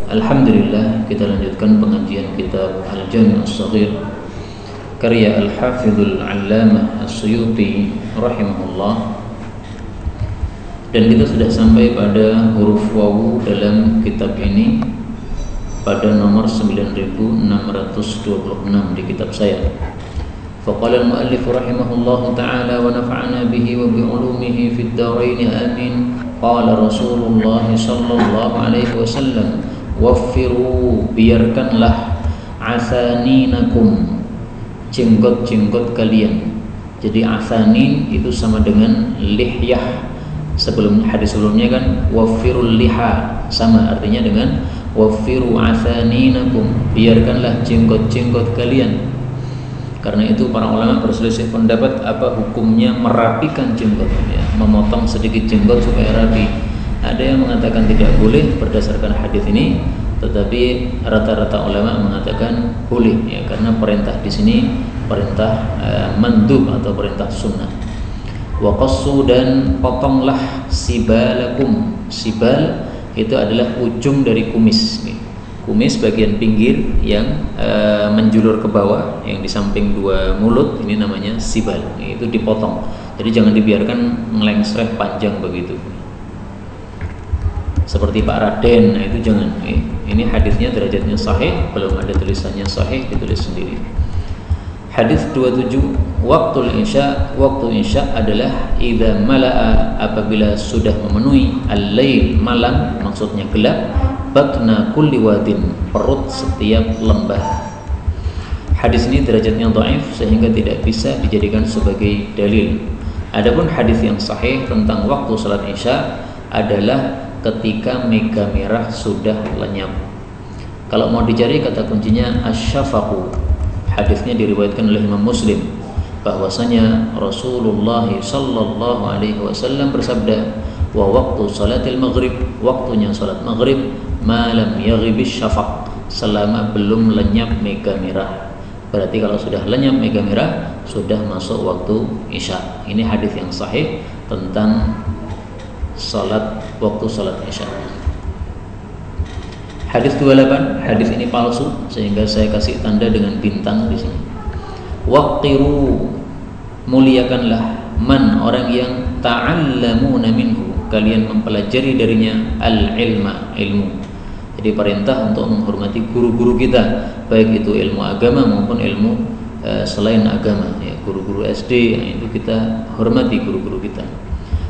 Alhamdulillah, kita lanjutkan pengajian kitab Al-Jami' As-Shaghir karya Al-Hafidhul 'Allamah As-Suyuti rahimahullah. Dan kita sudah sampai pada huruf wawu dalam kitab ini pada nomor 9626 di kitab saya. Faqala al-muallif rahimahullahu ta'ala wa nafa'ana bihi wa bi 'ulumihi fid dharain amin. Qala Rasulullah sallallahu alaihi wasallam, waffiru, biarkanlah asaninakum, jenggot-jenggot kalian. Jadi asanin itu sama dengan lihyah. Hadis sebelumnya kan waffirul liha, sama artinya dengan waffiru asaninakum, biarkanlah jenggot-jenggot kalian. Karena itu para ulama berselisih pendapat apa hukumnya merapikan jenggot, ya, memotong sedikit jenggot supaya rapi. Ada yang mengatakan tidak boleh berdasarkan hadis ini, tetapi rata-rata ulama mengatakan boleh, ya, karena perintah di sini perintah mandub atau perintah sunnah. Wa qassu, dan potonglah sibalakum. Sibal itu adalah ujung dari kumis. Kumis bagian pinggir yang menjulur ke bawah, yang di samping dua mulut, ini namanya sibal. Itu dipotong. Jadi jangan dibiarkan melengsreh panjang begitu. Seperti Pak Raden, nah itu jangan. Ini hadisnya derajatnya sahih, belum ada tulisannya sahih, ditulis sendiri. Hadis 27, waktu isya adalah idza mala'a, apabila sudah memenuhi al-lail, malam, maksudnya gelap, batna kulli wadin, perut setiap lembah. Hadis ini derajatnya dhaif sehingga tidak bisa dijadikan sebagai dalil. Adapun hadis yang sahih tentang waktu salat isya adalah ketika mega merah sudah lenyap. Kalau mau dicari kata kuncinya asyafaqu. Hadisnya diriwayatkan oleh Imam Muslim bahwasanya Rasulullah sallallahu alaihi wasallam bersabda, wa waktu salatil maghrib, waktunya salat maghrib, malam yaghibis syafaq, selama belum lenyap mega merah. Berarti kalau sudah lenyap mega merah sudah masuk waktu isya. Ini hadis yang sahih tentang waktu salat isya. Hadis 28, hadis ini palsu sehingga saya kasih tanda dengan bintang di sini. Waqtiru, muliakanlah man, orang yang ta'allamuna minhu, kalian mempelajari darinya al-ilma, ilmu. Jadi perintah untuk menghormati guru-guru kita, baik itu ilmu agama maupun ilmu selain agama, ya, guru-guru SD, ya, itu kita hormati guru-guru kita.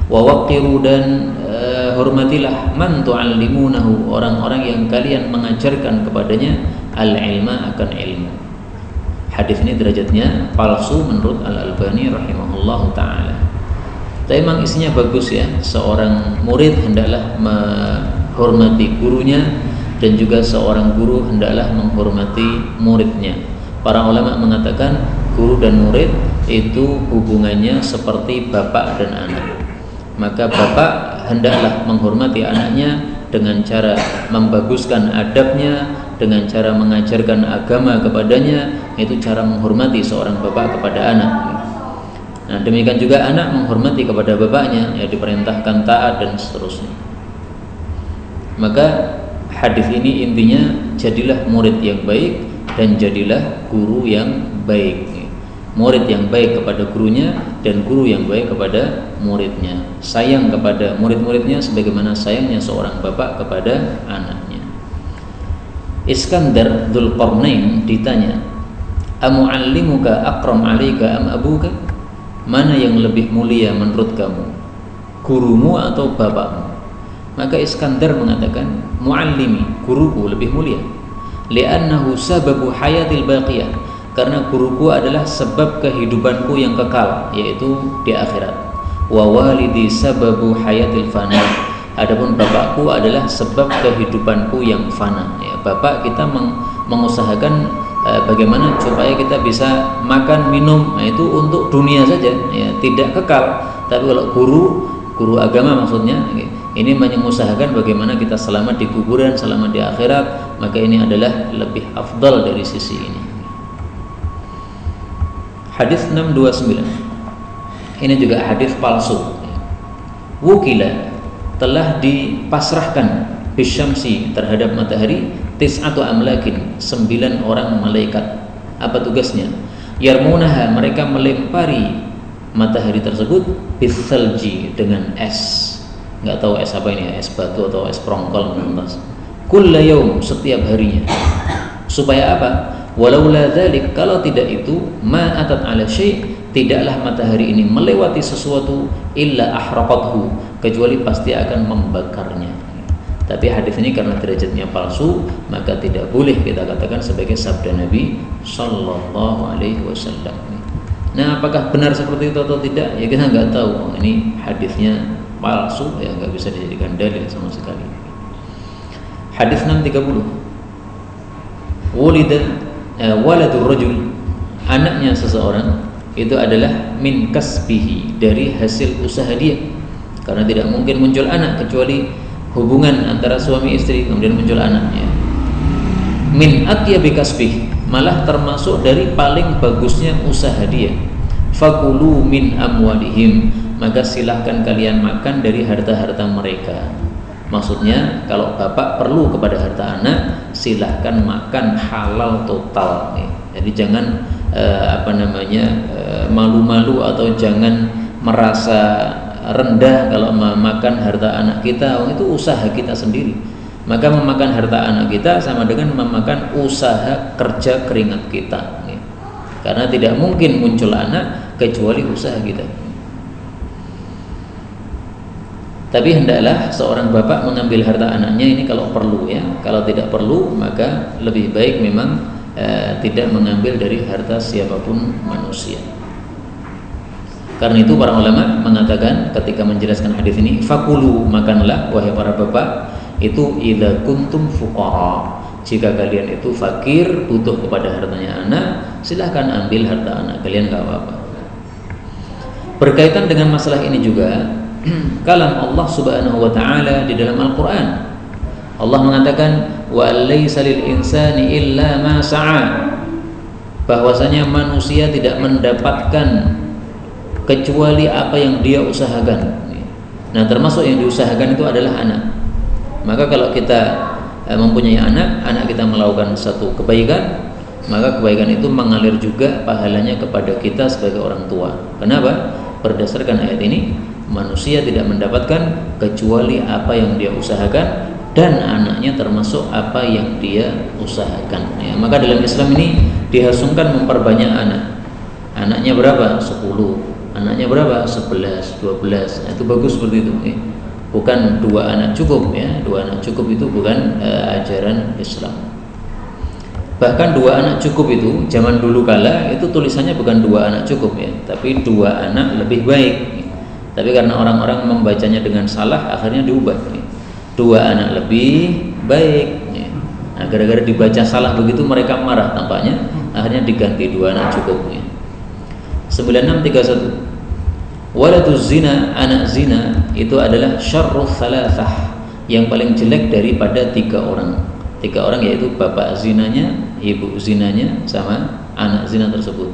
Wa waqiru, dan hormatilah man tu'allimunahu, orang-orang yang kalian mengajarkan kepadanya al-ilma, akan ilmu. Hadis ini derajatnya palsu menurut Al-Albani rahimahullahu taala. Tapi memang isinya bagus, ya. Seorang murid hendaklah menghormati gurunya dan juga seorang guru hendaklah menghormati muridnya. Para ulama mengatakan guru dan murid itu hubungannya seperti bapak dan anak. Maka bapak hendaklah menghormati anaknya dengan cara membaguskan adabnya, dengan cara mengajarkan agama kepadanya. Itu cara menghormati seorang bapak kepada anak. Nah, demikian juga anak menghormati kepada bapaknya, ya, diperintahkan taat dan seterusnya. Maka hadis ini intinya jadilah murid yang baik dan jadilah guru yang baik. Murid yang baik kepada gurunya dan guru yang baik kepada muridnya. Sayang kepada murid-muridnya sebagaimana sayangnya seorang bapak kepada anaknya. Iskandar Dzulqarnain ditanya, amu'allimuka akram 'alaika am abuka? Mana yang lebih mulia menurut kamu, gurumu atau bapakmu? Maka Iskandar mengatakan, muallimi, guruku lebih mulia. Li'annahu sababu hayatil baqiyah, karena guruku adalah sebab kehidupanku yang kekal, yaitu di akhirat. Wa walidi sababu hayatil fana, adapun bapakku adalah sebab kehidupanku yang fana, ya. Bapak kita mengusahakan bagaimana supaya kita bisa makan minum, nah itu untuk dunia saja, ya, tidak kekal. Tapi kalau guru agama maksudnya, ini mengusahakan bagaimana kita selamat di kuburan, selamat di akhirat, maka ini adalah lebih afdal dari sisi ini. Hadis 629, ini juga hadis palsu. Wukila, telah dipasrahkan bisyamsi terhadap matahari tis'atu amlakin 9 orang malaikat. Apa tugasnya? Yarmunaha, mereka melempari matahari tersebut bisalji, dengan es. Nggak tahu es apa ini, es batu atau es prongkol mentas. Kulla yaum, setiap harinya. Supaya apa? Walaula dzalik, kalau tidak itu, ma atat ala syai', tidaklah matahari ini melewati sesuatu illa ahraqathu, kecuali pasti akan membakarnya. Tapi hadis ini karena derajatnya palsu, maka tidak boleh kita katakan sebagai sabda Nabi Sallallahu Alaihi Wasallam. Nah, apakah benar seperti itu atau tidak? Ya kita nggak tahu. Ini hadisnya palsu, ya nggak bisa dijadikan dalil sama sekali. Hadis 630. Waladur rajul, anaknya seseorang itu adalah min kasbihi, dari hasil usaha dia. Karena tidak mungkin muncul anak kecuali hubungan antara suami istri kemudian muncul anaknya. Min atyabi kasbih, malah termasuk dari paling bagusnya usaha dia. Fakulu min amwalihim, maka silahkan kalian makan dari harta-harta mereka. Maksudnya kalau bapak perlu kepada harta anak, silahkan makan halal total. Jadi jangan malu-malu atau jangan merasa rendah kalau memakan harta anak kita. Itu usaha kita sendiri. Maka memakan harta anak kita sama dengan memakan usaha kerja keringat kita. Karena tidak mungkin muncul anak kecuali usaha kita. Tapi hendaklah seorang bapak mengambil harta anaknya ini kalau perlu, ya. Kalau tidak perlu, maka lebih baik memang tidak mengambil dari harta siapapun manusia. Karena itu para ulama mengatakan ketika menjelaskan hadis ini, fakulu, makanlah wahai para bapak, itu idza kuntum fuqara, jika kalian itu fakir, butuh kepada hartanya anak, silahkan ambil harta anak kalian, enggak apa-apa. Berkaitan dengan masalah ini juga kalam Allah Subhanahu wa taala di dalam Al-Qur'an. Allah mengatakan wa laysa lil insani illa ma sa'a, bahwasanya manusia tidak mendapatkan kecuali apa yang dia usahakan. Nah, termasuk yang diusahakan itu adalah anak. Maka kalau kita mempunyai anak kita melakukan satu kebaikan, maka kebaikan itu mengalir juga pahalanya kepada kita sebagai orang tua. Kenapa? Berdasarkan ayat ini, manusia tidak mendapatkan kecuali apa yang dia usahakan, dan anaknya termasuk apa yang dia usahakan. Ya, maka dalam Islam ini dihasungkan memperbanyak anak. Anaknya berapa? 10. Anaknya berapa? 11, 12. Nah, itu bagus seperti itu. Bukan 2 anak cukup, ya. 2 anak cukup itu bukan ajaran Islam. Bahkan 2 anak cukup itu zaman dulu kala itu tulisannya bukan 2 anak cukup, ya, tapi 2 anak lebih baik. Tapi karena orang-orang membacanya dengan salah, akhirnya diubah. 2 anak lebih baik. Nah, gara-gara dibaca salah begitu mereka marah tampaknya, akhirnya diganti 2 anak cukup. 9631. Waladuz zina, anak zina itu adalah syarrus thalathah, yang paling jelek daripada 3 orang. 3 orang yaitu bapak zinanya, ibu zinanya, sama anak zina tersebut.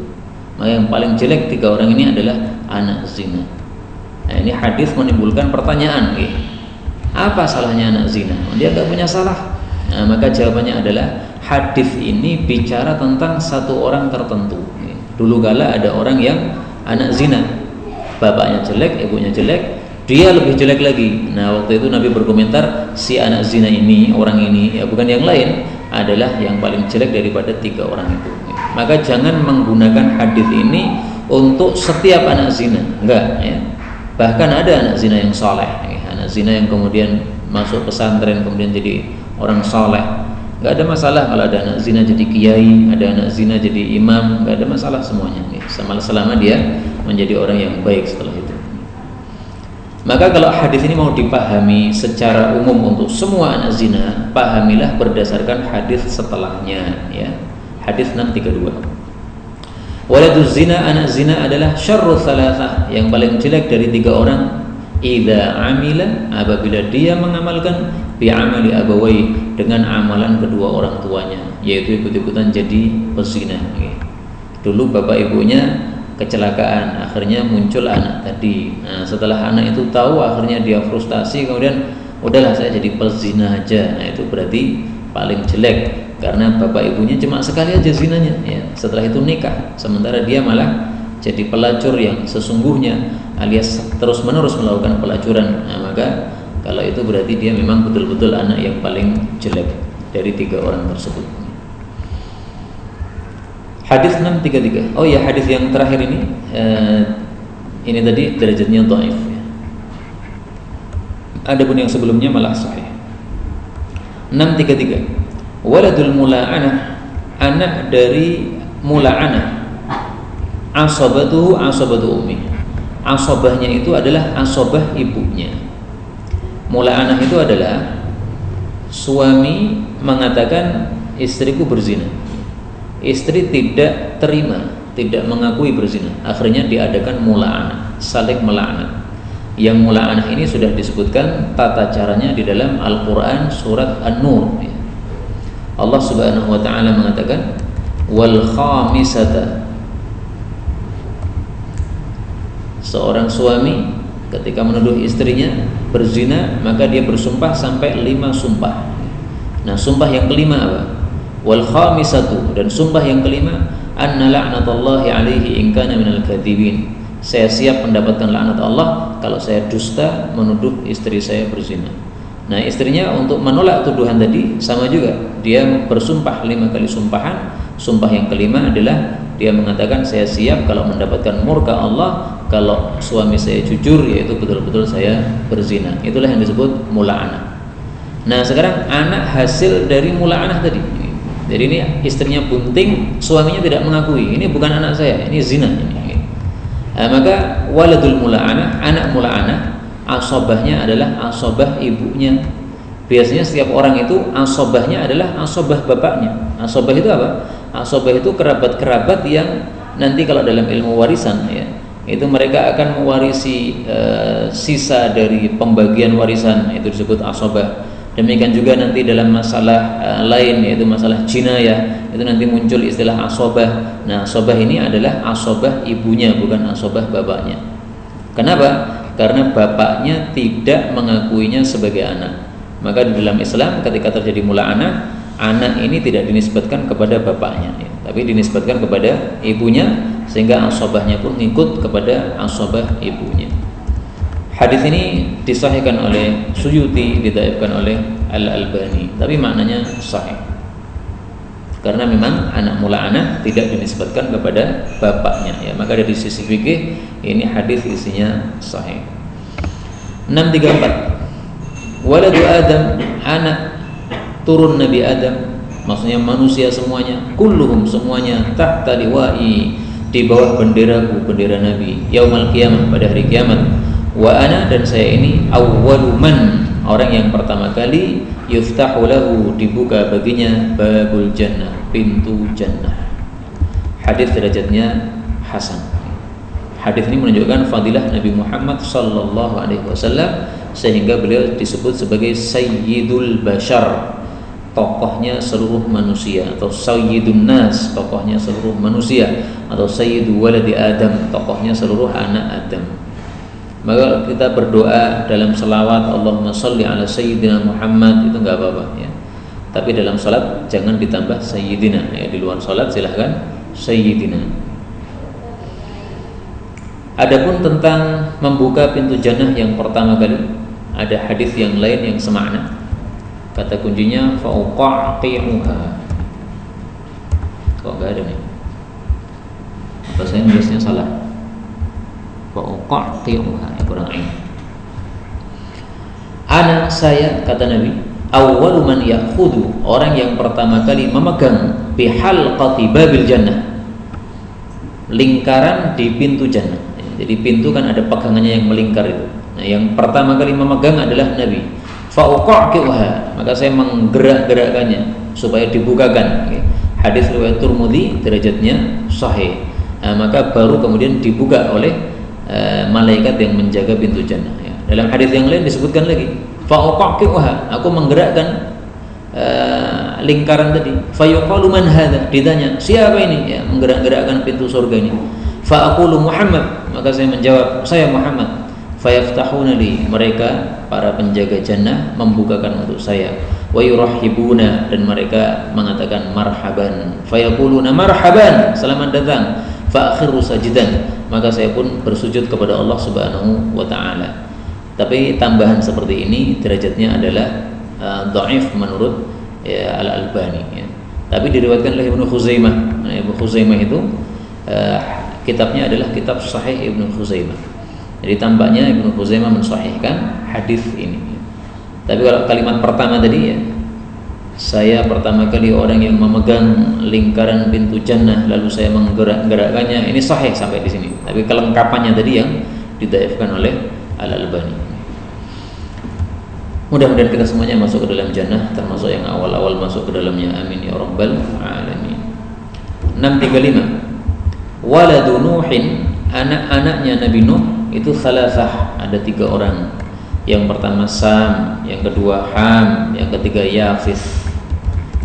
Maka yang paling jelek 3 orang ini adalah anak zina. Nah, ini hadis menimbulkan pertanyaan, apa salahnya anak zina? Dia nggak punya salah. Nah, maka jawabannya adalah hadis ini bicara tentang satu orang tertentu. Dulu kala ada orang yang anak zina, bapaknya jelek, ibunya jelek, dia lebih jelek lagi. Nah, waktu itu Nabi berkomentar, si anak zina ini, orang ini, ya bukan yang lain, adalah yang paling jelek daripada 3 orang itu. Maka jangan menggunakan hadis ini untuk setiap anak zina, enggak, ya. Bahkan ada anak zina yang soleh, anak zina yang kemudian masuk pesantren, kemudian jadi orang soleh. Nggak ada masalah kalau ada anak zina jadi kiai, ada anak zina jadi imam, nggak ada masalah semuanya. Selama dia menjadi orang yang baik setelah itu. Maka kalau hadis ini mau dipahami secara umum untuk semua anak zina, pahamilah berdasarkan hadis setelahnya, ya. Hadis 632. Waladuz zina, anak zina adalah syarrus thalathah, yang paling jelek dari 3 orang. Idza amila, apabila dia mengamalkan bi'amali abawai, dengan amalan kedua orang tuanya, yaitu ikut-ikutan jadi pezina. Dulu bapak ibunya kecelakaan, akhirnya muncul anak tadi. Nah, setelah anak itu tahu, akhirnya dia frustasi, kemudian udahlah saya jadi pezina aja. Nah itu berarti paling jelek, karena bapak ibunya cuma sekali aja zinanya ya, setelah itu nikah, sementara dia malah jadi pelacur yang sesungguhnya alias terus menerus melakukan pelacuran. Nah maka kalau itu berarti dia memang betul-betul anak yang paling jelek dari 3 orang tersebut. Hadis 633. Oh ya, hadis yang terakhir ini tadi derajatnya dhaif ya. Adapun yang sebelumnya malah sahih. 633. Waladul mula'anah, anak dari mula'anah, asabatuhu asabatu ummi. Asabahnya itu adalah asabah ibunya. Mula'anah itu adalah suami mengatakan istriku berzina, istri tidak terima, tidak mengakui berzina, akhirnya diadakan mula'anah, saling melaknat. Yang mula'anah ini sudah disebutkan tata caranya di dalam Al-Quran surat An-Nur ya. Allah subhanahu wa ta'ala mengatakan wal khamisata, seorang suami ketika menuduh istrinya berzina maka dia bersumpah sampai 5 sumpah. Nah sumpah yang kelima apa? Wal khamisatu, dan sumpah yang kelima anna la'natallahi alaihi in kana minal kadhibin, saya siap mendapatkan laknat Allah kalau saya dusta menuduh istri saya berzina. Nah istrinya untuk menolak tuduhan tadi sama juga, dia bersumpah 5 kali sumpahan. Sumpah yang kelima adalah dia mengatakan saya siap kalau mendapatkan murka Allah kalau suami saya jujur, yaitu betul-betul saya berzina. Itulah yang disebut mula'anah. Nah sekarang anak hasil dari mula'anah tadi. Jadi ini istrinya bunting, suaminya tidak mengakui, ini bukan anak saya, ini zina ini. Nah, maka waladul mula'anah, anak mula'anah, asobahnya adalah asobah ibunya. Biasanya setiap orang itu asobahnya adalah asobah bapaknya. Asobah itu apa? Asobah itu kerabat-kerabat yang nanti kalau dalam ilmu warisan ya, itu mereka akan mewarisi sisa dari pembagian warisan, itu disebut asobah. Demikian juga nanti dalam masalah lain, yaitu masalah jinayah, itu nanti muncul istilah asobah. Nah asobah ini adalah asobah ibunya, bukan asobah bapaknya. Kenapa? Karena bapaknya tidak mengakuinya sebagai anak. Maka di dalam Islam ketika terjadi mula'anah, anak ini tidak dinisbatkan kepada bapaknya ya, tapi dinisbatkan kepada ibunya, sehingga asobahnya pun ngikut kepada asobah ibunya. Hadis ini disahihkan oleh Suyuti, didhaifkan oleh Al-Albani, tapi maknanya sahih. Karena memang anak mula'anah tidak dinisbatkan kepada bapaknya ya, maka dari sisi fikih ini hadis isinya sahih. 634. Waladu Adam, anak turun Nabi Adam, maksudnya manusia semuanya, kulluhum semuanya, tahta liwa'i, di bawah benderaku, bendera Nabi, yaumal qiyamah, pada hari kiamat. Wa ana, dan saya ini, awwalu man, orang yang pertama kali, yuftahu lahu, dibuka baginya, babul jannah, pintu jannah. Hadis derajatnya hasan. Hadis ini menunjukkan fadilah Nabi Muhammad sallallahu alaihi wasallam, sehingga beliau disebut sebagai sayyidul bashar, tokohnya seluruh manusia, atau sayyidun nas, tokohnya seluruh manusia, atau sayyidu waladi Adam, tokohnya seluruh anak Adam. Maka kita berdoa dalam salawat Allahumma sholli ala sayyidina Muhammad, itu enggak apa-apa ya. Tapi dalam salat jangan ditambah sayyidina ya, di luar salat silahkan sayyidina. Adapun tentang membuka pintu jannah yang pertama kali, ada hadis yang lain yang semakna. Kata kuncinya fauqaqi'uha. Kok enggak ada nih? Apa saya nulisnya salah? Fauqaqi'uha, ya kurang ain. Anak saya, kata Nabi, awwalu man ya'khudhu, orang yang pertama kali memegang bihalqati babil jannah, lingkaran di pintu jannah. Jadi pintu kan ada pegangannya yang melingkar itu. Nah, yang pertama kali memegang adalah Nabi. Fauqaqi'uha, maka saya menggerak-gerakkannya supaya dibukakan. Hadis riwayat Tirmidzi, derajatnya sahih. Nah, maka baru kemudian dibuka oleh malaikat yang menjaga pintu jannah ya. Dalam hadis yang lain disebutkan lagi, fauqaqi'uha, aku menggerakkan lingkaran tadi. Fayuqalu man hadza, ditanya siapa ini ya menggerak-gerakkan pintu surga ini. Fa aqulu Muhammad, maka saya menjawab saya Muhammad. fayaftahuna li, mereka para penjaga jannah membukakan untuk saya, wa yurahhibuna, dan mereka mengatakan marhaban, fayaquluna marhaban, selamat datang, fa akhiru sajidan, maka saya pun bersujud kepada Allah Subhanahu wa taala. Tapi tambahan seperti ini derajatnya adalah dhaif menurut Al-Albani ya. Tapi diriwayatkan oleh Ibnu Khuzaimah. Ibnu Khuzaimah itu kitabnya adalah kitab Sahih Ibnu Khuzaimah. Jadi tampaknya Ibnu Khuzaimah mensahihkan hadis ini. Tapi kalau kalimat pertama tadi ya, saya pertama kali orang yang memegang lingkaran pintu jannah lalu saya menggerakkannya, ini sahih sampai di sini. Tapi kelengkapannya tadi yang didhaifkan oleh Al-Albani. Mudah-mudahan kita semuanya masuk ke dalam jannah, termasuk yang awal-awal masuk ke dalamnya. Amin ya rabbal alamin. 635. Waladu Nuhin, anak-anaknya Nabi Nuh itu salasah, ada 3 orang. Yang pertama Sam, yang kedua Ham, yang ketiga Yafis.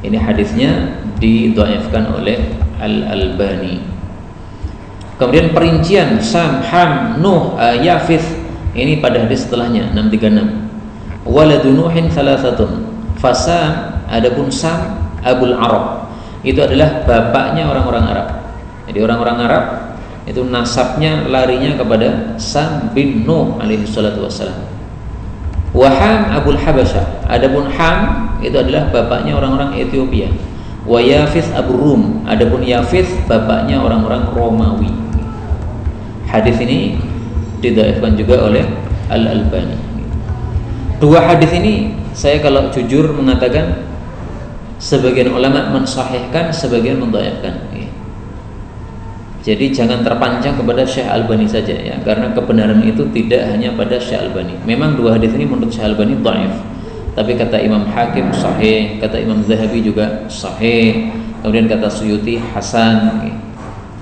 Ini hadisnya didhaifkan oleh Al-Albani. Kemudian perincian Sam, Ham, Nuh, Yafis ini pada hadis setelahnya 636. Waladu Nuhin salasatun, fasam, adapun Sam Abul Arab, itu adalah bapaknya orang-orang Arab. Jadi orang-orang Arab itu nasabnya larinya kepada Sam bin Nuh alaihi salatu wassalam. Wa Ham Abul Habasyah, adapun Ham itu adalah bapaknya orang-orang Ethiopia. Wa Yafis Abu Rum, adapun Yafis bapaknya orang-orang Romawi. Hadis ini didhaifkan juga oleh Al-Albani. 2 hadis ini saya kalau jujur mengatakan sebagian ulama mensahihkan, sebagian mendhaifkan. Jadi jangan terpancang kepada Syekh Albani saja ya, karena kebenaran itu tidak hanya pada Syekh Albani. Memang 2 hadis ini menurut Syekh Albani dhaif, tapi kata Imam Hakim sahih, kata Imam Zahabi juga sahih, kemudian kata Suyuti hasan.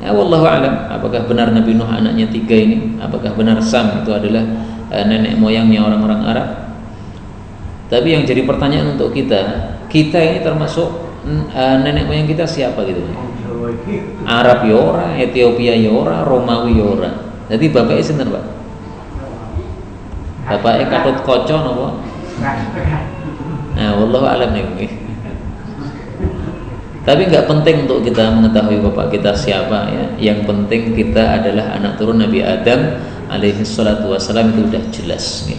Ya wallahu alam, apakah benar Nabi Nuh anaknya 3 ini? Apakah benar Sam itu adalah nenek moyangnya orang-orang Arab? Tapi yang jadi pertanyaan untuk kita ini termasuk nenek moyang kita siapa gitu? Arab yora, Ethiopia yora, Romawi yora. Jadi bapaknya sinten, Pak? Bapaknya Katut Koco napa? Nah, wallahu alam nih. Tapi nggak penting untuk kita mengetahui bapak kita siapa ya. Yang penting kita adalah anak turun Nabi Adam alaihi salatu wassalam, itu udah jelas nih.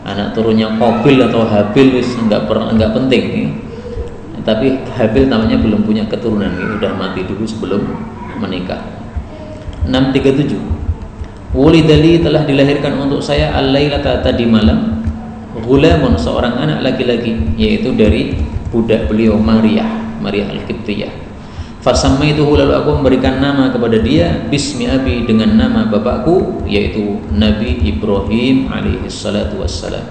Anak turunnya Qabil atau Habil wis enggak penting nih. Tapi Habil namanya belum punya keturunan nih, udah mati dulu sebelum menikah. 637. Wulidali, telah dilahirkan untuk saya al-lailata, tadi malam, ghulamun, seorang anak laki-laki, yaitu dari budak beliau Maryah Al-Qibtiyah. Fasammaituhu, lalu aku memberikan nama kepada dia bismi abi, dengan nama bapakku, yaitu Nabi Ibrahim alaihi salatu wassalam.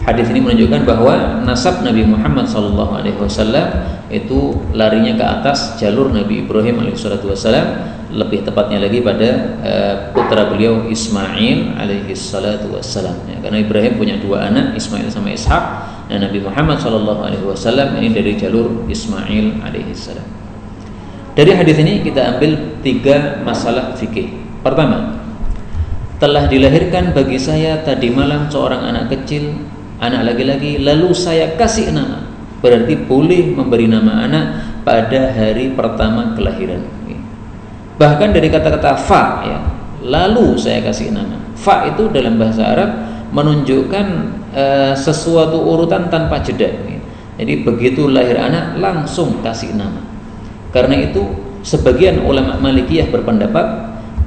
Hadis ini menunjukkan bahwa nasab Nabi Muhammad sallallahu alaihi wasallam itu larinya ke atas jalur Nabi Ibrahim alaihi salatu wassalam, lebih tepatnya lagi pada putra beliau Ismail alaihi salatu wassalam ya, karena Ibrahim punya 2 anak, Ismail sama Ishak, dan Nabi Muhammad sallallahu alaihi wasallam ini dari jalur Ismail alaihi salam. Dari hadis ini kita ambil 3 masalah fikih. Pertama, telah dilahirkan bagi saya tadi malam seorang anak kecil, anak laki-laki, lalu saya kasih nama. Berarti boleh memberi nama anak pada hari pertama kelahiran. Bahkan dari kata-kata fa ya, lalu saya kasih nama. Fa itu dalam bahasa Arab menunjukkan sesuatu urutan tanpa jeda. Jadi begitu lahir anak langsung kasih nama. Karena itu sebagian ulama Malikiyah berpendapat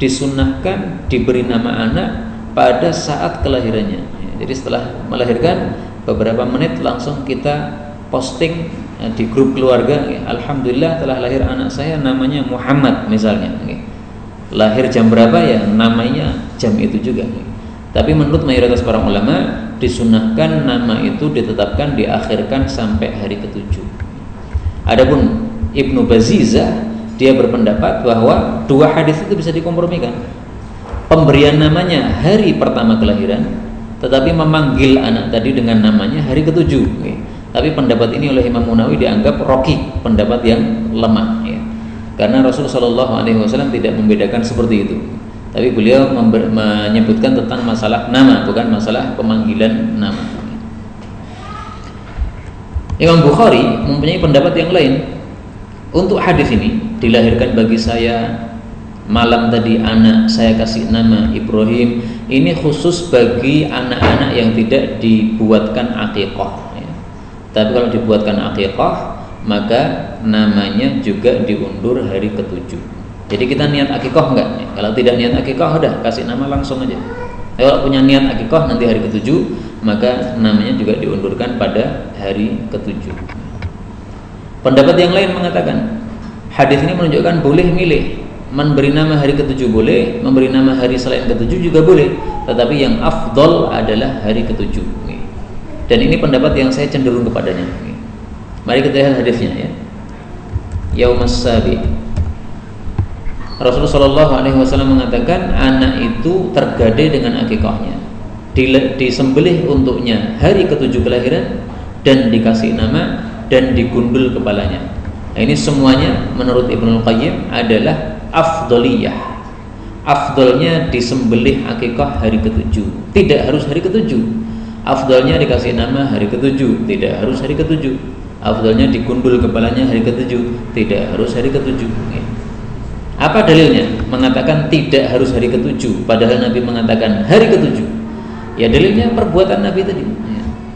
disunnahkan diberi nama anak pada saat kelahirannya. Jadi setelah melahirkan beberapa menit langsung kita posting di grup keluarga, alhamdulillah telah lahir anak saya, namanya Muhammad misalnya. Lahir jam berapa ya, namanya jam itu juga. Tapi menurut mayoritas para ulama disunnahkan nama itu ditetapkan diakhirkan sampai hari ke-7. Adapun Ibnu Bazizah dia berpendapat bahwa 2 hadis itu bisa dikompromikan. Pemberian namanya hari pertama kelahiran, tetapi memanggil anak tadi dengan namanya hari ke-7. Tapi pendapat ini oleh Imam Munawi dianggap raqi, pendapat yang lemah ya. Karena Rasulullah SAW tidak membedakan seperti itu. Tapi beliau menyebutkan tentang masalah nama, bukan masalah pemanggilan nama. Imam Bukhari mempunyai pendapat yang lain. Untuk hadis ini, dilahirkan bagi saya malam tadi anak, saya kasih nama Ibrahim, ini khusus bagi anak-anak yang tidak dibuatkan akikah ya. Tapi kalau dibuatkan akikah, maka namanya juga diundur hari ke-7. Jadi kita niat akikah enggak? Kalau tidak niat akikah, udah kasih nama langsung aja. Kalau punya niat akikah nanti hari ke-7, maka namanya juga diundurkan pada hari ke-7. Pendapat yang lain mengatakan hadis ini menunjukkan boleh milih, memberi nama hari ke-7 boleh, memberi nama hari selain ke-7 juga boleh, tetapi yang afdol adalah hari ke-7. Dan ini pendapat yang saya cenderung kepadanya. Mari kita lihat hadisnya ya. Yaumas Sabi. Rasulullah SAW mengatakan anak itu tergadai dengan akikahnya, disembelih untuknya hari ke-7 kelahiran, dan dikasih nama dan digundul kepalanya. Nah, ini semuanya menurut Ibnu Qayyim adalah afdoliyah. Afdolnya disembelih akikah hari ke-7, tidak harus hari ke-7. Afdolnya dikasih nama hari ke-7, tidak harus hari ke-7. Afdolnya digundul kepalanya hari ke-7, tidak harus hari ke-7. Apa dalilnya mengatakan tidak harus hari ke-7 padahal Nabi mengatakan hari ke-7? Ya dalilnya perbuatan Nabi tadi.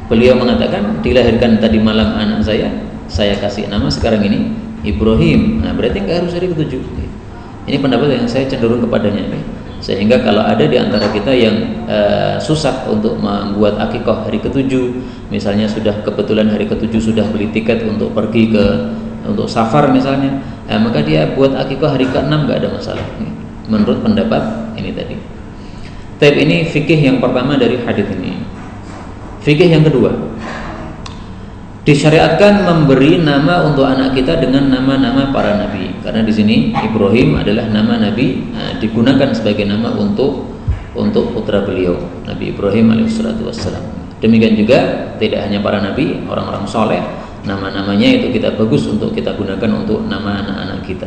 Beliau mengatakan dilahirkan tadi malam anak saya kasih nama sekarang ini Ibrahim. Nah berarti nggak harus hari ke-7. Ini pendapat yang saya cenderung kepadanya. Sehingga kalau ada di antara kita yang susah untuk membuat akikah hari ke-7, misalnya sudah kebetulan hari ke-7 sudah beli tiket untuk pergi untuk safar misalnya, maka dia buat akikah hari ke-6 nggak ada masalah. Menurut pendapat ini tadi. Tapi ini fikih yang pertama dari hadis ini. Fikih yang kedua, disyariatkan memberi nama untuk anak kita dengan nama-nama para nabi. Karena di sini Ibrahim adalah nama nabi, digunakan sebagai nama untuk putra beliau, Nabi Ibrahim alaihissalam. Demikian juga tidak hanya para nabi, orang-orang soleh, nama-namanya itu kita bagus untuk kita gunakan untuk nama anak-anak kita.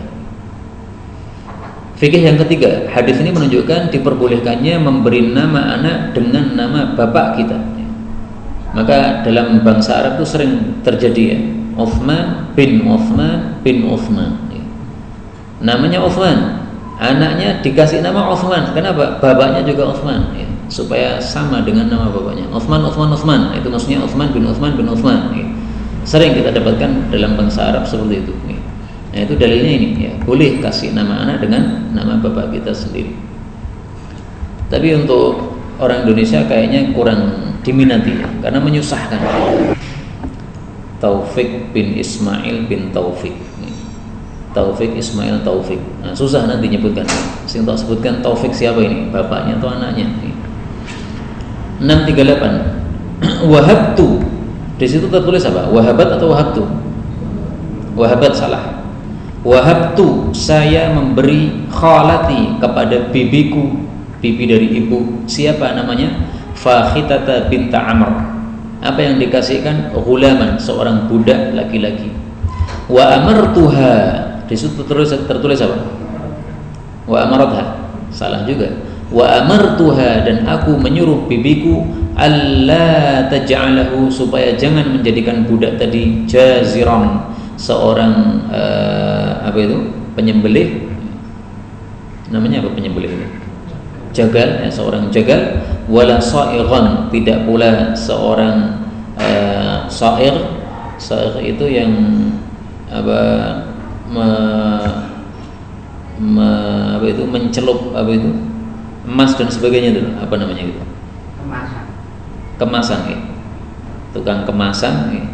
Fikih yang ketiga, hadis ini menunjukkan diperbolehkannya memberi nama anak dengan nama bapak kita. Maka dalam bangsa Arab itu sering terjadi ya, Uthman bin Uthman. Namanya Uthman, anaknya dikasih nama Uthman. Kenapa? Bapaknya juga Uthman ya, supaya sama dengan nama bapaknya. Uthman. Itu maksudnya Uthman bin Uthman ya. Sering kita dapatkan dalam bangsa Arab seperti itu ya. Nah itu dalilnya ini ya, boleh kasih nama anak dengan nama bapak kita sendiri. Tapi untuk orang Indonesia kayaknya kurang diminati ya, karena menyusahkan. Taufik bin Ismail bin Taufik. Taufik Ismail Taufik. Nah, susah nanti nyebutkan. Sing tak sebutkan Taufik siapa ini? Bapaknya atau anaknya? 638. Wahabtu. Di situ tertulis apa? Wahabat atau wahabtu? Wahabat salah. Wahabtu, saya memberi khalati kepada bibiku, bibi dari ibu. Siapa namanya? Fakhitata binta Amr. Apa yang dikasihkan? Ghulaman, seorang budak laki-laki. Wa amartuha, di situ tertulis apa? Wa amaratha, salah juga. Wa amartuha, dan aku menyuruh bibiku alla taj'alahu, supaya jangan menjadikan budak tadi jaziran, seorang penyembelih. Namanya apa penyembelih itu? Jagal ya, seorang jagal. Wala sa'iran, tidak pula seorang sa'ir. Sa'ir itu yang mencelup emas dan sebagainya itu, apa namanya itu? Kemasan ya. Tukang kemasan ya.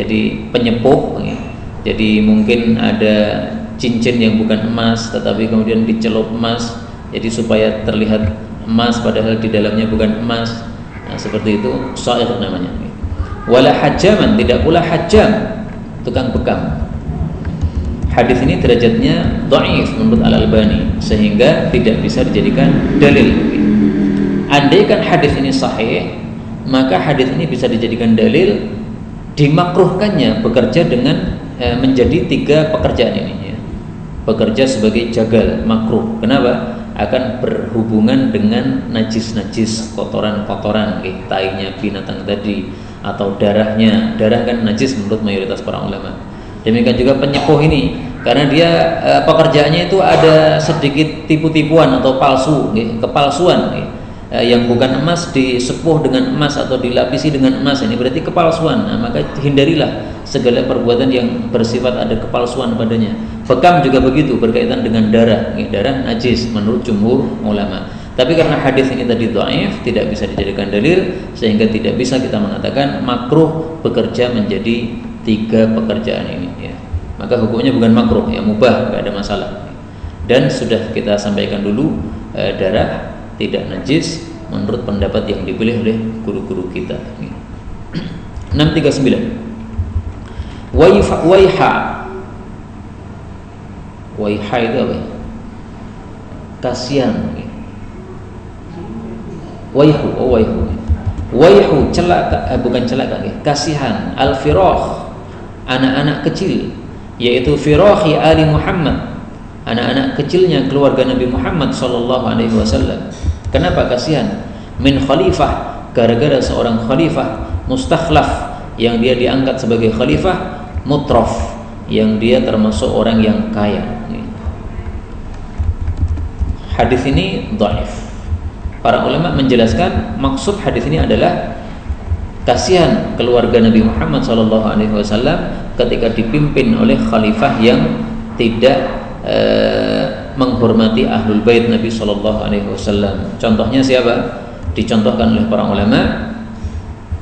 Jadi penyepuh ya. Jadi mungkin ada cincin yang bukan emas tetapi kemudian dicelup emas, jadi supaya terlihat emas padahal di dalamnya bukan emas. Nah, seperti itu sa'ir namanya. Wala hajaman, tidak pula hajam, tukang bekam. Hadis ini derajatnya dhaif menurut Al-Albani, sehingga tidak bisa dijadikan dalil. Andaikan hadis ini sahih, maka hadis ini bisa dijadikan dalil dimakruhkannya bekerja dengan menjadi 3 pekerjaan ini ya. Bekerja sebagai jagal makruh. Kenapa? akan berhubungan dengan najis-najis, kotoran-kotoran, tainya binatang tadi atau darahnya. Darah kan najis menurut mayoritas para ulama. Demikian juga penyepuh ini, karena dia pekerjaannya itu ada sedikit tipu-tipuan atau palsu, kepalsuan, yang bukan emas disepuh dengan emas atau dilapisi dengan emas, ini berarti kepalsuan. Nah, maka hindarilah segala perbuatan yang bersifat ada kepalsuan padanya. Bekam juga begitu, berkaitan dengan darah, darah najis menurut jumhur ulama. Tapi karena hadis ini tadi dhaif, tidak bisa dijadikan dalil, sehingga tidak bisa kita mengatakan makruh bekerja menjadi 3 pekerjaan ini, ya. Maka hukumnya bukan makruh, ya mubah, nggak ada masalah. Dan sudah kita sampaikan dulu, darah tidak najis menurut pendapat yang dipilih oleh guru-guru kita. 639. Waiha. Waiha itu apa? Kasihan. Waihu celaka, bukan celaka, kasihan. Al-firah, anak-anak kecil, yaitu firahi ali Muhammad, anak-anak kecilnya keluarga Nabi Muhammad sallallahu alaihi wasallam. Kenapa kasihan? Min khalifah, gara-gara seorang khalifah mustakhlaf, yang dia diangkat sebagai khalifah, mutraf, yang dia termasuk orang yang kaya. Hadis ini dhaif. Para ulama menjelaskan maksud hadis ini adalah kasihan keluarga Nabi Muhammad SAW ketika dipimpin oleh khalifah yang tidak menghormati ahlul bait Nabi SAW. Contohnya siapa? Dicontohkan oleh para ulama.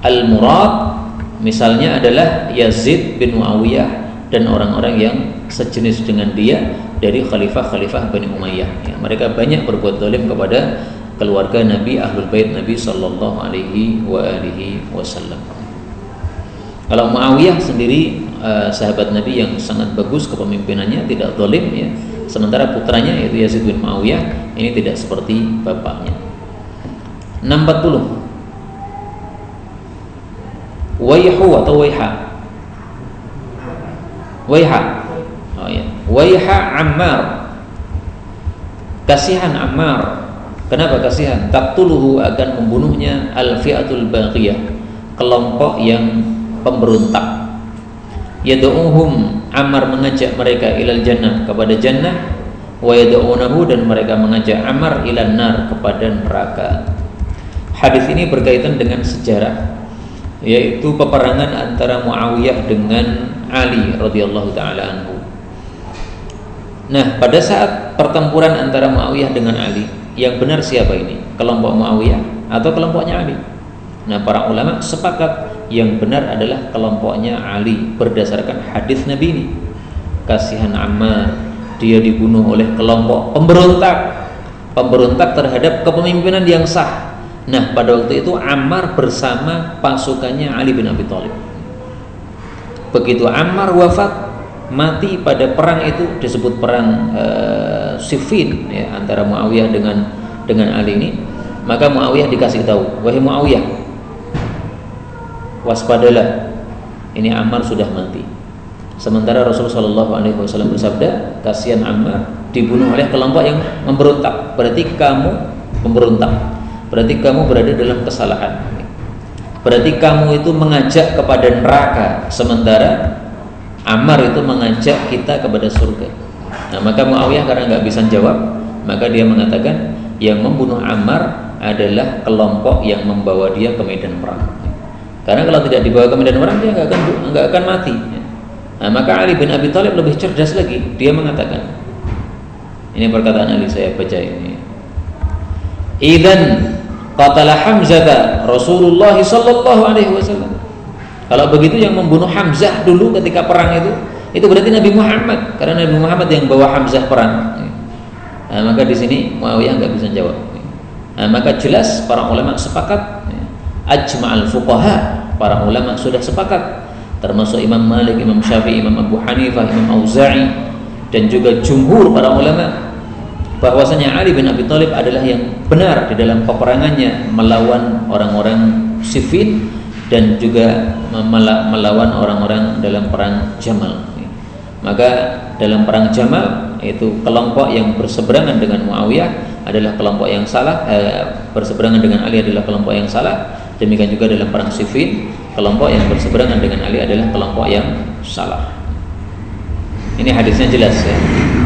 Al-murad misalnya adalah Yazid bin Muawiyah dan orang-orang yang sejenis dengan dia dari khalifah-khalifah Bani Umayyah, ya, mereka banyak berbuat zalim kepada keluarga Nabi, ahlul bait Nabi sallallahu alaihi wasallam. Kalau Muawiyah sendiri sahabat Nabi yang sangat bagus kepemimpinannya, tidak zalim, ya. Sementara putranya yaitu Yazid bin Muawiyah ini tidak seperti bapaknya. 640. Waihu atau waiha. Waiha. Oh ya. Waiha Ammar. Kasihan Ammar. Kenapa kasihan? Taqtuluhu, akan membunuhnya al-fi'atul baghiyah, kelompok yang pemberontak. Yad'uhum, Ammar mengajak mereka ilal jannah, kepada jannah, wa yad'unahu, dan mereka mengajak Ammar ilan nar, kepada neraka. Hadis ini berkaitan dengan sejarah, yaitu peperangan antara Muawiyah dengan Ali radhiyallahu taala anhu. Nah, pada saat pertempuran antara Muawiyah dengan Ali, yang benar siapa ini? Kelompok Muawiyah atau kelompoknya Ali? Nah, para ulama sepakat yang benar adalah kelompoknya Ali berdasarkan hadis Nabi ini. Kasihan Ammar, dia dibunuh oleh kelompok pemberontak terhadap kepemimpinan yang sah. Nah, pada waktu itu Ammar bersama pasukannya Ali bin Abi Thalib. Begitu Ammar wafat, mati pada perang itu, disebut perang Siffin, ya, antara Muawiyah dengan Ali ini. Maka Muawiyah dikasih tahu, wahai Muawiyah, waspadalah, ini Ammar sudah mati. Sementara Rasulullah SAW bersabda, kasihan Ammar dibunuh oleh kelompok yang memberontak. Berarti kamu pemberontak, berarti kamu berada dalam kesalahan, berarti kamu itu mengajak kepada neraka, sementara Ammar itu mengajak kita kepada surga. Nah, maka Muawiyah karena nggak bisa jawab, maka dia mengatakan yang membunuh Ammar adalah kelompok yang membawa dia ke medan perang. Karena kalau tidak dibawa ke medan perang, dia nggak akan mati. Nah, maka Ali bin Abi Thalib lebih cerdas lagi. Dia mengatakan, ini perkataan Ali, saya baca ini. Idzan qatala Hamzah Rasulullah sallallahu alaihi wasallam. Kalau begitu yang membunuh Hamzah dulu ketika perang itu berarti Nabi Muhammad, karena Nabi Muhammad yang bawa Hamzah perang. Nah, maka di sini Muawiyah nggak bisa jawab. Nah, maka jelas para ulama sepakat, ajma'al fuqaha, para ulama sudah sepakat, termasuk Imam Malik, Imam Syafi'i, Imam Abu Hanifah, Imam Auza'i, dan juga jumhur para ulama, bahwasanya Ali bin Abi Thalib adalah yang benar di dalam peperangannya melawan orang-orang Siffin dan juga melawan orang-orang dalam perang Jamal. Maka dalam perang Jamal itu kelompok yang berseberangan dengan Muawiyah adalah kelompok yang salah, berseberangan dengan Ali adalah kelompok yang salah. Demikian juga dalam perang Siffin, kelompok yang berseberangan dengan Ali adalah kelompok yang salah. Ini hadisnya jelas ya,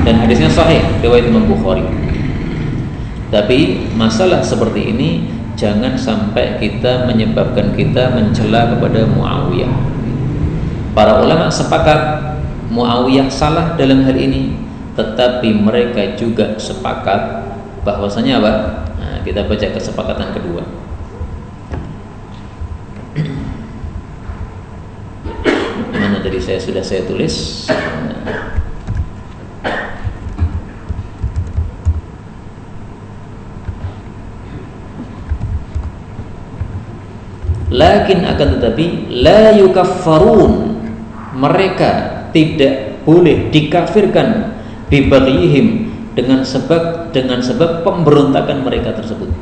dan hadisnya sahih riwayat Imam Bukhari. Tapi masalah seperti ini jangan sampai kita menyebabkan kita mencela kepada Muawiyah. Para ulama sepakat Muawiyah salah dalam hal ini, tetapi mereka juga sepakat bahwasanya apa? Nah, kita baca kesepakatan kedua. Mana tadi sudah saya tulis. Lakin akan tetapi la yukaffarun, mereka tidak boleh dikafirkan bibaghihim dengan sebab pemberontakan mereka tersebut.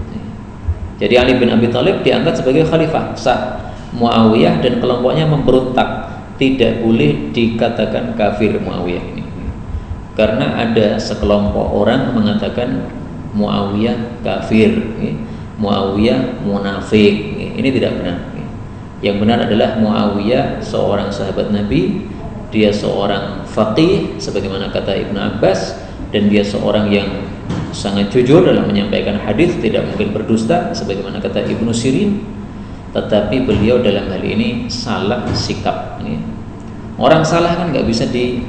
Jadi Ali bin Abi Thalib diangkat sebagai khalifah sah. Muawiyah dan kelompoknya memberontak, tidak boleh dikatakan kafir Muawiyah ini. Karena ada sekelompok orang mengatakan Muawiyah kafir, Muawiyah munafik. Ini tidak benar. Yang benar adalah Muawiyah seorang sahabat Nabi, dia seorang faqih sebagaimana kata Ibnu Abbas, dan dia seorang yang sangat jujur dalam menyampaikan hadis, tidak mungkin berdusta sebagaimana kata Ibnu Sirin. Tetapi beliau dalam hal ini salah sikap. Orang salah kan nggak bisa dia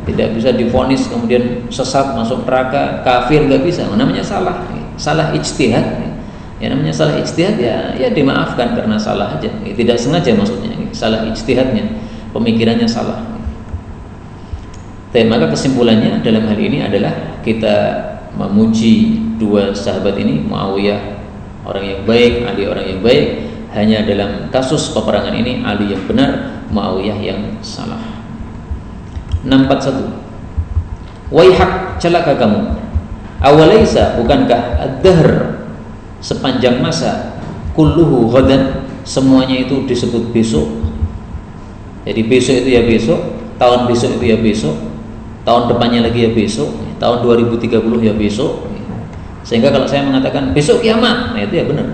tidak bisa divonis kemudian sesat masuk neraka kafir, nggak bisa. Namanya salah ijtihad. Ya namanya salah ijtihad ya dimaafkan karena salah aja, tidak sengaja maksudnya, salah ijtihadnya, pemikirannya salah. Maka kesimpulannya dalam hal ini adalah kita memuji dua sahabat ini, Muawiyah orang yang baik, Ali orang yang baik. Hanya dalam kasus peperangan ini Ali yang benar, Muawiyah yang salah. 641. Waihak, celaka kamu. Awalaisa, bukankah ad-dahr, sepanjang masa, kulluhu ghadan, semuanya itu disebut besok. Jadi besok itu ya besok, tahun besok itu ya besok, tahun depannya lagi ya besok, tahun 2030 ya besok. Sehingga kalau saya mengatakan besok kiamat, nah itu ya benar.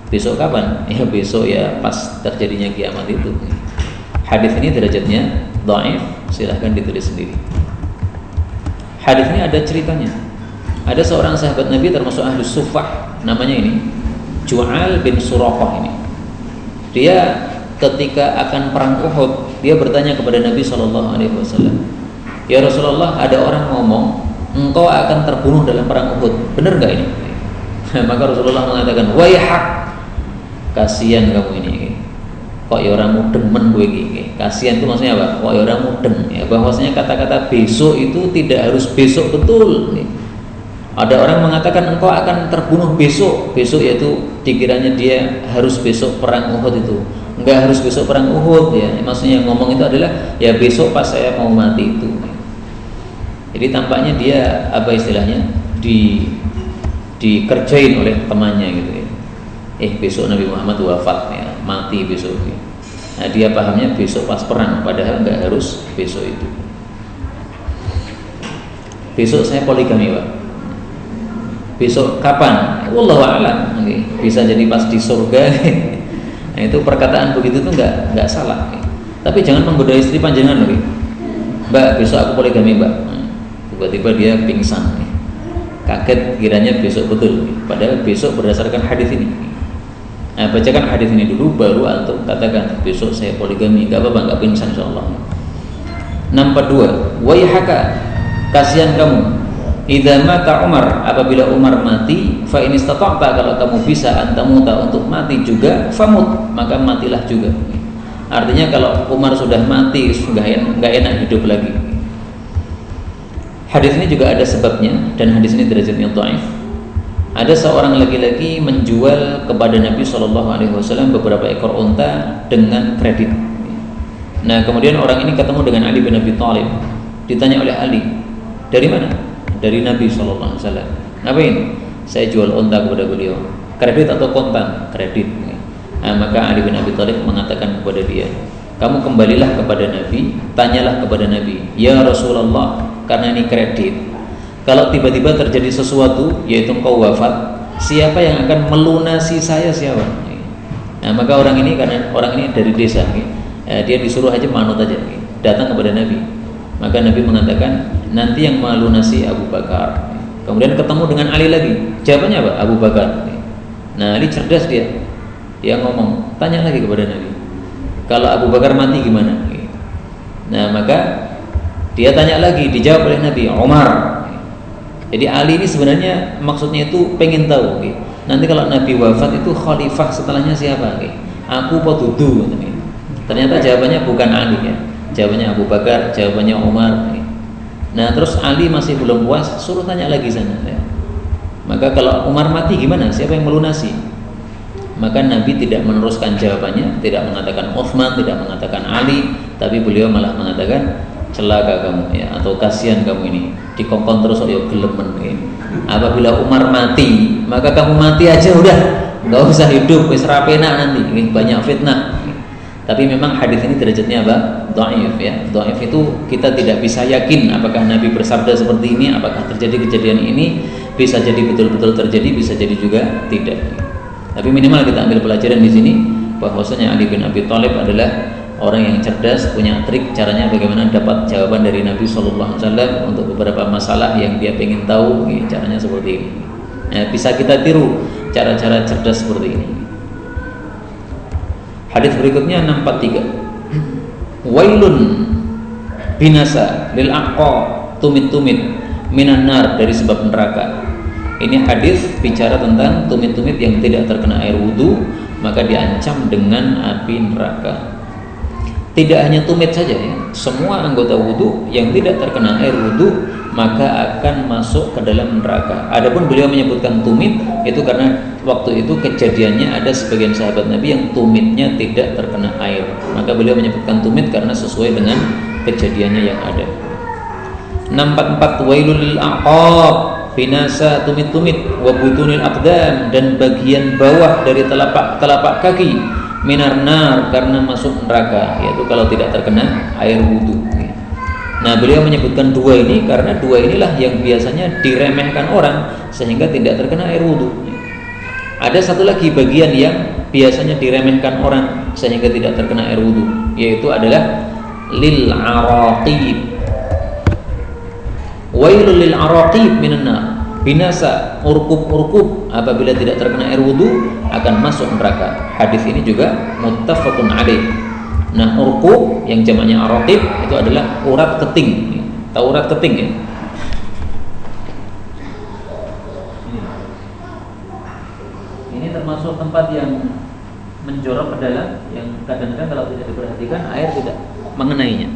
Besok kapan? Ya besok ya pas terjadinya kiamat itu. Hadis ini derajatnya dhaif, silahkan ditulis sendiri. Hadis ini ada ceritanya. Ada seorang sahabat Nabi termasuk Ahlus Suffah, namanya ini Ju'al bin Suraqah ini. Dia ketika akan perang Uhud, dia bertanya kepada Nabi SAW, ya Rasulullah, ada orang ngomong engkau akan terbunuh dalam perang Uhud, benar gak ini? Maka Rasulullah mengatakan, waihak, kasihan kamu ini, kok ya orang mudeng men gue gini. Kasihan itu maksudnya apa? Kok ya orang mudeng, ya bahwasanya kata-kata besok itu tidak harus besok betul. Ada orang mengatakan engkau akan terbunuh besok, yaitu dikiranya dia harus besok perang Uhud itu. Enggak harus besok perang Uhud ya. Maksudnya yang ngomong itu adalah ya besok pas saya mau mati itu. Jadi tampaknya dia apa istilahnya dikerjain oleh temannya gitu ya. Besok Nabi Muhammad wafat ya, mati besok. Nah dia pahamnya besok pas perang, padahal nggak harus besok itu. Besok saya poligami Pak. Besok kapan? Wallahu a'lam. Bisa jadi pas di surga. Nah itu perkataan begitu tuh nggak salah. Tapi jangan menggoda istri panjangan loh. Mbak besok aku poligami Mbak. Tiba-tiba dia pingsan, kaget kiranya besok betul, padahal besok berdasarkan hadis ini. Nah, bacakan hadis ini dulu, baru antum katakan besok saya poligami, nggak apa-apa, nggak pingsan insyaallah. 62. Waihaka, kasihan kamu. Idza mata Umar, apabila Umar mati, fa in istata'ta, kalau kamu bisa antamuta untuk mati juga, famut, maka matilah juga. Artinya kalau Umar sudah mati, nggak enak hidup lagi. Hadis ini juga ada sebabnya, dan hadis ini derajatnya dhaif. Ada seorang laki-laki menjual kepada Nabi SAW beberapa ekor unta dengan kredit. Nah kemudian orang ini ketemu dengan Ali bin Abi Thalib. Ditanya oleh Ali, dari mana? Dari Nabi SAW. Ngapain? Saya jual unta kepada beliau. Kredit atau kontan? Kredit. Nah, maka Ali bin Abi Thalib mengatakan kepada dia, kamu kembalilah kepada Nabi, tanyalah kepada Nabi, ya Rasulullah, karena ini kredit, Kalau tiba-tiba terjadi sesuatu, yaitu engkau wafat, siapa yang akan melunasi saya, siapa? Nah, maka orang ini, karena orang ini dari desa, dia disuruh aja manut aja, datang kepada Nabi. Maka Nabi mengatakan, nanti yang melunasi Abu Bakar. Kemudian ketemu dengan Ali lagi, jawabannya apa? Abu Bakar. Nah, Ali cerdas dia ngomong, tanya lagi kepada Nabi, kalau Abu Bakar mati gimana? Nah, maka dia tanya lagi, dijawab oleh Nabi, Umar. Jadi Ali ini sebenarnya maksudnya itu pengen tahu, nanti kalau Nabi wafat itu khalifah setelahnya siapa? Aku apa dudu? Ternyata jawabannya bukan Ali, jawabannya Abu Bakar, jawabannya Umar. Nah, terus Ali masih belum puas, suruh tanya lagi sana. Maka kalau Umar mati gimana? Siapa yang melunasi? Maka Nabi tidak meneruskan jawabannya, tidak mengatakan Utsman, tidak mengatakan Ali, tapi beliau malah mengatakan, celaka kamu, atau kasihan kamu ini, dikongkon terus ya gelemen. Apabila Umar mati, maka kamu mati aja udah, nggak usah hidup, wis rapena nanti, banyak fitnah. Tapi memang hadis ini derajatnya apa? Dhaif, Dhaif itu kita tidak bisa yakin apakah Nabi bersabda seperti ini, apakah terjadi kejadian ini, bisa jadi betul-betul terjadi, bisa jadi juga tidak. Tapi minimal kita ambil pelajaran di sini bahwasanya Ali bin Abi Thalib adalah orang yang cerdas, punya trik caranya bagaimana dapat jawaban dari Nabi Shallallahu Alaihi Wasallam untuk beberapa masalah yang dia ingin tahu, caranya seperti ini. Bisa kita tiru cara-cara cerdas seperti ini. Hadis berikutnya 643. Wailun, binasa lil aqqa tumit-tumit minan nar, dari sebab neraka. Ini hadis bicara tentang tumit-tumit yang tidak terkena air wudu, maka diancam dengan api neraka. Tidak hanya tumit saja, semua anggota wudu yang tidak terkena air wudu maka akan masuk ke dalam neraka. Adapun beliau menyebutkan tumit itu karena waktu itu kejadiannya ada sebagian sahabat Nabi yang tumitnya tidak terkena air, maka beliau menyebutkan tumit karena sesuai dengan kejadiannya yang ada. 644. Wailul lil aqab, binasa tumit-tumit, wa butunil aqdam, dan bagian bawah dari telapak kaki, minar nar, karena masuk neraka, yaitu kalau tidak terkena air wudu. Nah, beliau menyebutkan dua ini karena dua inilah yang biasanya diremehkan orang sehingga tidak terkena air wudu. Ada satu lagi bagian yang biasanya diremehkan orang sehingga tidak terkena air wudu, yaitu adalah lil araqib. Wailul lil araqib minan nar, binasa urkub-urkub apabila tidak terkena air wudu akan masuk neraka. Hadis ini juga muttafaqun alaih. Nah, urkub yang jamaknya araqib itu adalah urat keting. Tahu urat keting ya? Ini termasuk tempat yang menjorok ke dalam, yang kadang-kadang kalau tidak diperhatikan air tidak mengenainya.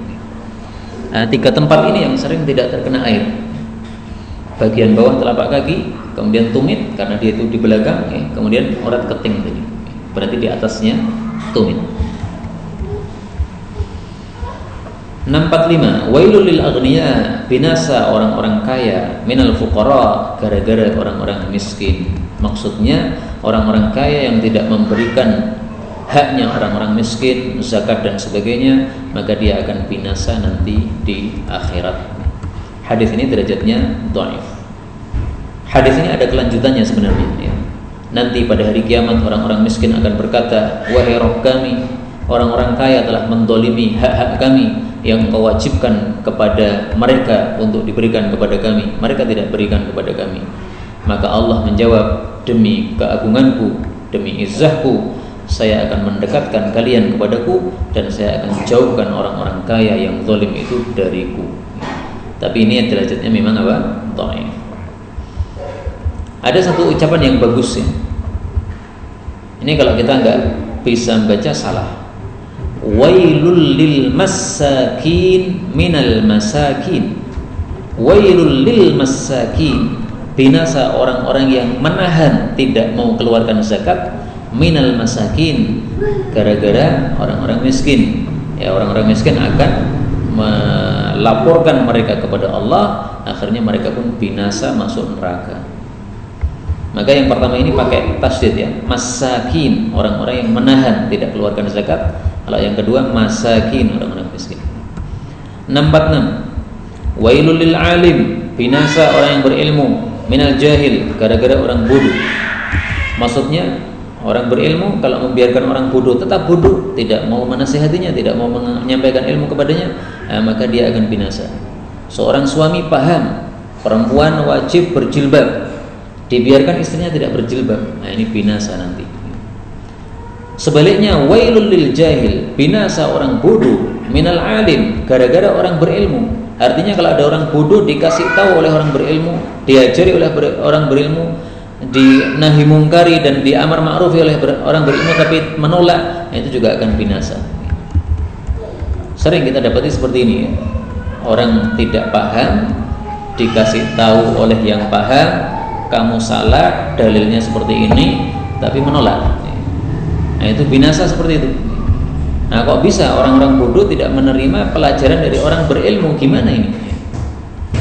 Nah, tiga tempat ini yang sering tidak terkena air. Bagian bawah telapak kaki, kemudian tumit karena dia itu di belakang, kemudian urat keting tadi. Berarti di atasnya tumit. 645. Wailul lil aghniya, binasa orang-orang kaya, minal fuqara, gara-gara orang-orang miskin. Maksudnya orang-orang kaya yang tidak memberikan haknya orang-orang miskin, zakat dan sebagainya, maka dia akan binasa nanti di akhirat. Hadis ini derajatnya dhaif. Hadis ini ada kelanjutannya sebenarnya, Nanti pada hari kiamat orang-orang miskin akan berkata, wahai Rabb kami, orang-orang kaya telah mendolimi hak-hak kami yang Engkau wajibkan kepada mereka untuk diberikan kepada kami, mereka tidak berikan kepada kami. Maka Allah menjawab, demi keagunganku, demi izzahku, saya akan mendekatkan kalian kepadaku dan saya akan jauhkan orang-orang kaya yang zalim itu dariku. Tapi ini derajatnya memang apa? Dhaif. Ada satu ucapan yang bagus ya. Ini kalau kita nggak bisa membaca salah. Wailul lil masakin minal masakin. Wailul lil masakin, binasa orang-orang yang menahan tidak mau keluarkan zakat, minal masakin, gara-gara orang-orang miskin. Ya, orang-orang miskin akan melaporkan mereka kepada Allah, akhirnya mereka pun binasa masuk neraka. Maka yang pertama ini pakai tasydid ya, masakin, orang-orang yang menahan tidak keluarkan zakat. Kalau yang kedua masakin, orang-orang miskin. 646. Wailul lil alim, binasa orang yang berilmu, minal jahil, gara-gara orang bodoh. Maksudnya orang berilmu kalau membiarkan orang bodoh tetap bodoh, tidak mau menasihatinya, tidak mau menyampaikan ilmu kepadanya, maka dia akan binasa. Seorang suami paham perempuan wajib berjilbab, dibiarkan istrinya tidak berjilbab, ini binasa nanti. Sebaliknya, wailul lil jahil, binasa orang bodoh, minal alim, gara-gara orang berilmu. Artinya kalau ada orang bodoh dikasih tahu oleh orang berilmu, diajari oleh orang berilmu, dinahi mungkari dan diamar ma'rufi oleh orang berilmu tapi menolak, itu juga akan binasa. Sering kita dapati seperti ini ya. Orang tidak paham dikasih tahu oleh yang paham, kamu salah, dalilnya seperti ini, tapi menolak. Nah, itu binasa seperti itu. Nah, kok bisa orang-orang bodoh tidak menerima pelajaran dari orang berilmu? Gimana ini?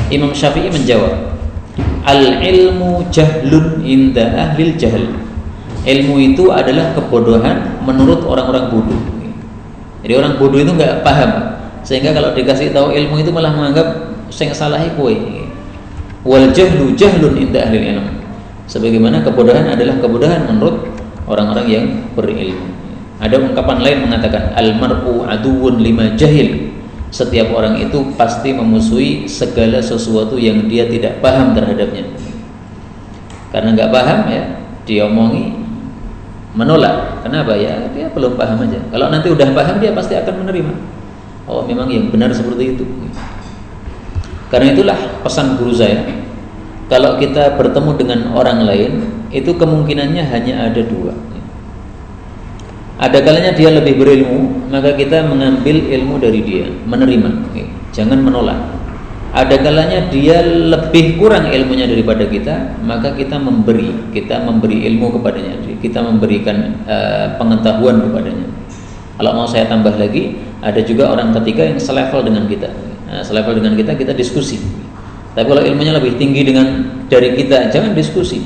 Imam Syafi'i menjawab, al-ilmu jahlun inda ahlil jahl. Ilmu itu adalah kebodohan menurut orang-orang bodoh. Jadi orang bodoh itu nggak paham, sehingga kalau dikasih tahu ilmu itu malah menganggap sing salahi kowe. Wal jahlu jahlun inda ahlil ilm. Sebagaimana kebodohan adalah kebodohan menurut orang-orang yang berilmu. Ada ungkapan lain mengatakan al-mar'u aduwwun lima jahil. Setiap orang itu pasti memusuhi segala sesuatu yang dia tidak paham terhadapnya. Karena nggak paham ya, diomongi, menolak. Kenapa ya? Dia belum paham aja. Kalau nanti udah paham dia pasti akan menerima. Oh, memang yang benar seperti itu. Karena itulah pesan guru saya, kalau kita bertemu dengan orang lain, itu kemungkinannya hanya ada dua. Ada kalanya dia lebih berilmu, maka kita mengambil ilmu dari dia, menerima, jangan menolak. Ada kalanya dia lebih kurang ilmunya daripada kita, maka kita memberi ilmu kepadanya, kita memberikan pengetahuan kepadanya. Kalau mau saya tambah lagi, ada juga orang ketiga yang selevel dengan kita. Nah, selevel dengan kita diskusi. Tapi kalau ilmunya lebih tinggi dari kita, jangan diskusi.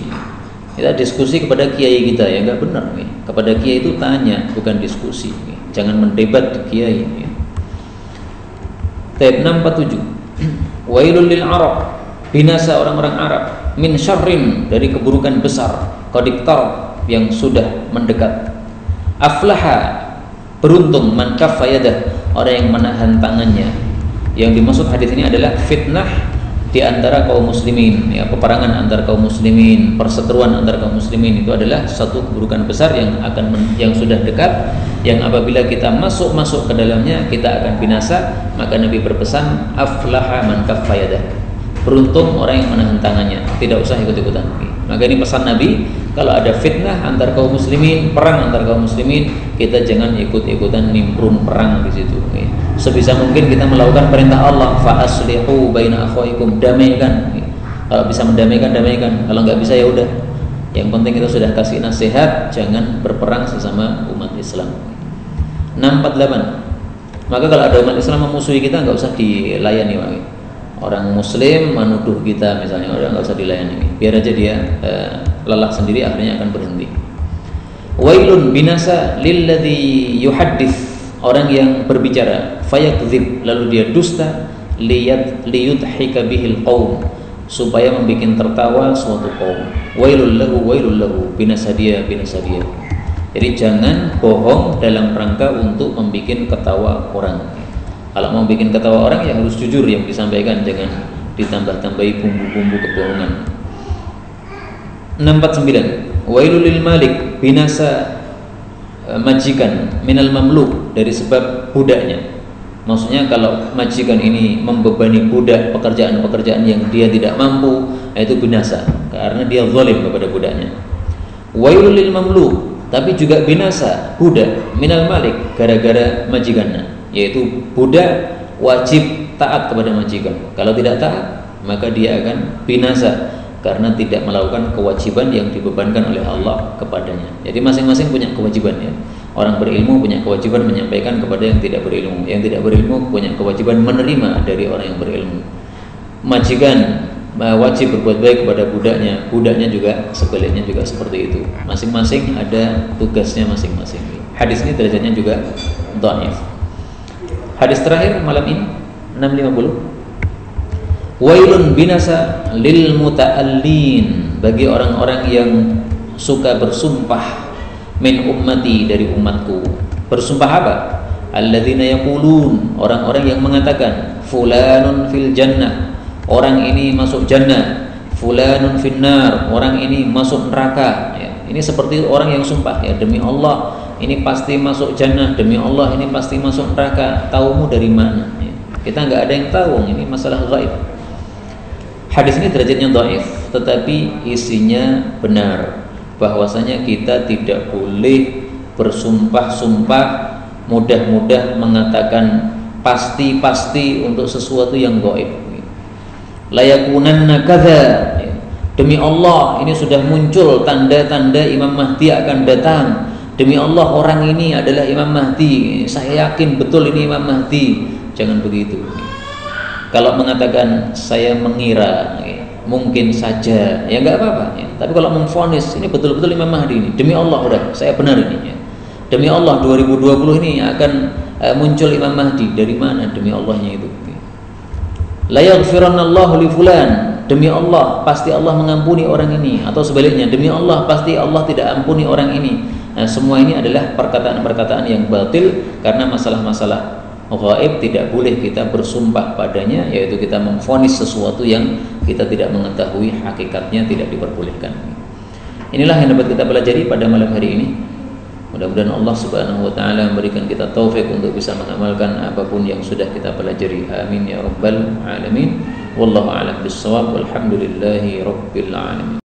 Kita diskusi kepada kiai kita, ya nggak benar. Kepada kiai itu tanya, bukan diskusi. Jangan mendebat kiai. Tab 647. Wailul lil Arab, binasa orang-orang Arab, min syarrin, dari keburukan besar, qadiktar, yang sudah mendekat. Aflaha, beruntung, man kaffa yadah, orang yang menahan tangannya. Yang dimaksud hadis ini adalah fitnah di antara kaum muslimin, ya, peperangan antar kaum muslimin, perseteruan antar kaum muslimin, itu adalah satu keburukan besar yang sudah dekat, yang apabila kita masuk ke dalamnya kita akan binasa. Maka Nabi berpesan, aflaha man kaffa yadah, beruntung orang yang menahan tangannya, tidak usah ikut-ikutan. Maka ini pesan Nabi, kalau ada fitnah antar kaum muslimin, perang antar kaum muslimin, kita jangan ikut-ikutan nimbrung perang di situ. Sebisa mungkin kita melakukan perintah Allah, fa aslihu baina akhwaikum, damaikan. Kalau bisa mendamaikan, damaikan. Kalau nggak bisa ya udah. Yang penting kita sudah kasih nasihat, jangan berperang sesama umat Islam. 648. Maka kalau ada umat Islam memusuhi kita, nggak usah dilayani, Pak. Orang muslim menuduh kita misalnya, orang nggak usah dilayani, biar aja dia lelah sendiri, akhirnya akan berhenti. Wailun, binasa, lilladzi yuhaddits, orang yang berbicara, fayakdzib, lalu dia dusta, liyudhika bihil qaum, supaya membuat tertawa suatu kaum. Wailul lahu, binasa dia. Jadi jangan bohong dalam rangka untuk membuat ketawa orang. Kalau mau bikin ketawa orang ya harus jujur yang disampaikan, jangan ditambah-tambahi bumbu-bumbu kebohongan. 649. Wailul lil malik, binasa majikan, minal mamluk, dari sebab budaknya. Maksudnya kalau majikan ini membebani budak pekerjaan-pekerjaan yang dia tidak mampu, itu binasa karena dia zalim kepada budaknya. Wailul lil mamluk, tapi juga binasa budak, minal malik, gara-gara majikannya. Yaitu budak wajib taat kepada majikan. Kalau tidak taat, maka dia akan binasa karena tidak melakukan kewajiban yang dibebankan oleh Allah kepadanya. Jadi masing-masing punya kewajiban, ya. Orang berilmu punya kewajiban menyampaikan kepada yang tidak berilmu. Yang tidak berilmu punya kewajiban menerima dari orang yang berilmu. Majikan wajib berbuat baik kepada budaknya. Budaknya juga sebaliknya juga seperti itu. Masing-masing ada tugasnya masing-masing. Hadis ini derajatnya juga dhaif. Hadis terakhir malam ini 650. Wailun binasa lil muta'allin, bagi orang-orang yang suka bersumpah, min ummati, dari umatku. Bersumpah apa? Alladzina yaqulun, orang-orang yang mengatakan fulanun fil jannah, orang ini masuk jannah, fulanun finnar, orang ini masuk neraka, ya. Ini seperti orang yang sumpah, ya, demi Allah ini pasti masuk jannah, demi Allah ini pasti masuk neraka. Taumu dari mana? Ya. Kita nggak ada yang tahu, ini masalah gaib. Hadis ini derajatnya dhaif, tetapi isinya benar, bahwasanya kita tidak boleh bersumpah-sumpah mudah-mudah mengatakan pasti-pasti untuk sesuatu yang gaib. La yakunanna kadza, demi Allah ini sudah muncul tanda-tanda Imam Mahdi akan datang, demi Allah orang ini adalah Imam Mahdi, saya yakin betul ini Imam Mahdi. Jangan begitu. Kalau mengatakan saya mengira, ya, mungkin saja, ya nggak apa-apa, ya. Tapi kalau memvonis ini betul-betul Imam Mahdi ini, demi Allah udah saya benar ini, ya. Demi Allah 2020 ini akan muncul Imam Mahdi. Dari mana demi Allahnya itu? La yaghfirannallahu li fulan, demi Allah pasti Allah mengampuni orang ini, atau sebaliknya, demi Allah pasti Allah tidak ampuni orang ini. Nah, semua ini adalah perkataan-perkataan yang batil, karena masalah-masalah gaib tidak boleh kita bersumpah padanya, yaitu kita memvonis sesuatu yang kita tidak mengetahui hakikatnya, tidak diperbolehkan. Inilah yang dapat kita pelajari pada malam hari ini. Mudah-mudahan Allah Subhanahu wa taala memberikan kita taufik untuk bisa mengamalkan apapun yang sudah kita pelajari. Amin ya rabbal alamin. Wallahu a'lam bissawab. Walhamdulillahi rabbil alamin.